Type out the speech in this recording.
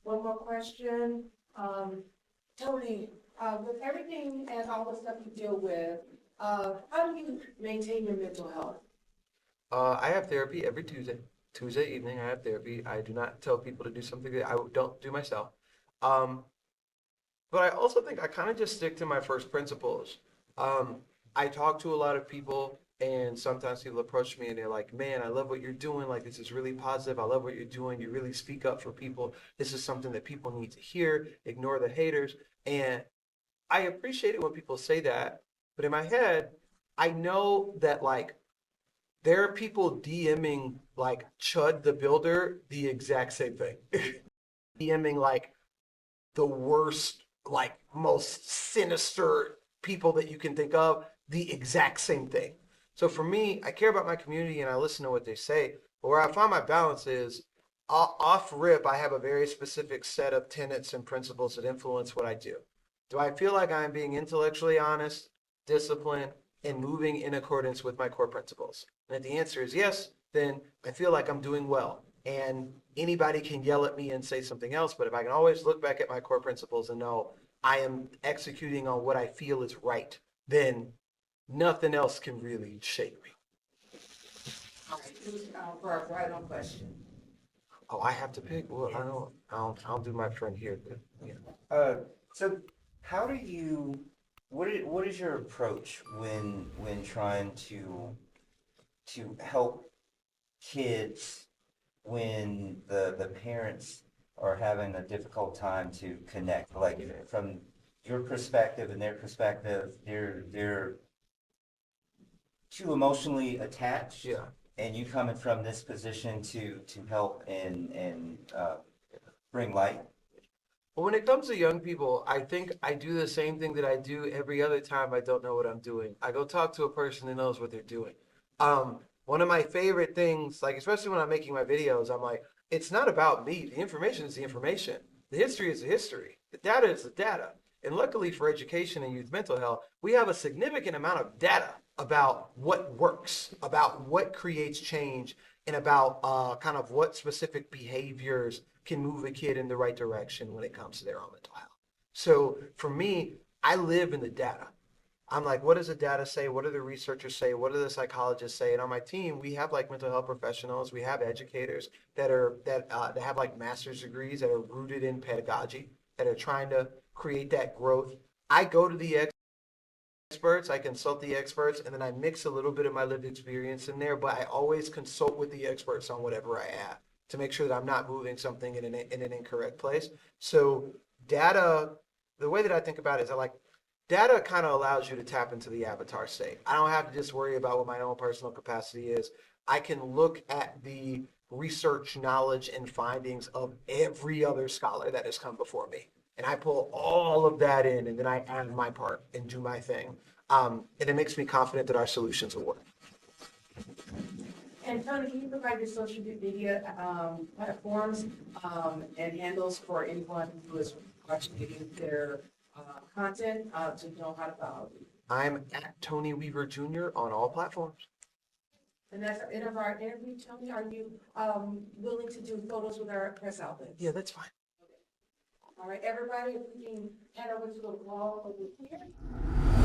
one more question. Tony, with everything and all the stuff you deal with, how do you maintain your mental health? I have therapy every Tuesday. Tuesday evening, I have therapy. I do not tell people to do something that I don't do myself. Um, but I also think I kind of just stick to my first principles. Um, I talk to a lot of people, and sometimes people approach me and they're like, "Man, I love what you're doing. Like, this is really positive. I love what you're doing. You really speak up for people. This is something that people need to hear. Ignore the haters." And I appreciate it when people say that, but in my head, I know that like there are people DMing like Chud the Builder the exact same thing. DMing like the worst, like most sinister people that you can think of, the exact same thing. So for me, I care about my community and I listen to what they say. But where I find my balance is off rip, I have a very specific set of tenets and principles that influence what I do. Do I feel like I'm being intellectually honest, disciplined, and moving in accordance with my core principles? And if the answer is yes, then I feel like I'm doing well. And anybody can yell at me and say something else, but if I can always look back at my core principles and know I am executing on what I feel is right, then nothing else can really shake me. All right, this is for our final question. Oh, I have to pick? Well, Yes. I'll do my friend here. But, yeah. So how do you, what is your approach when trying to help kids when the parents are having a difficult time to connect? Like from your perspective and their perspective, they're too emotionally attached, Yeah. and you coming from this position to help and bring light. But when it comes to young people, I think I do the same thing that I do every other time I don't know what I'm doing. I go talk to a person that knows what they're doing. One of my favorite things, like especially when I'm making my videos, I'm like, it's not about me. The information is the information. The history is the history. The data is the data. And luckily for education and youth mental health, we have a significant amount of data about what works, about what creates change, and about kind of what specific behaviors can move a kid in the right direction when it comes to their own mental health. So for me, I live in the data. I'm like, what does the data say? What do the researchers say? What do the psychologists say? And on my team, we have like mental health professionals. We have educators that have like master's degrees that are rooted in pedagogy that are trying to create that growth. I go to the experts, I consult the experts, and then I mix a little bit of my lived experience in there. But I always consult with the experts on whatever I have to make sure that I'm not moving something in an incorrect place. So data, the way that I think about it is I like data kind of allows you to tap into the avatar state. I don't have to just worry about what my own personal capacity is. I can look at the research knowledge and findings of every other scholar that has come before me. And I pull all of that in and then I add my part and do my thing. And it makes me confident that our solutions will work. And Tony, can you provide your social media platforms and handles for anyone who is watching getting their content to know how to follow you? I'm at Tony Weaver Jr. on all platforms. And that's the end of our interview. Tony, are you willing to do photos with our press outlets? Yeah, that's fine. All right, everybody, if we can head over to the wall over here.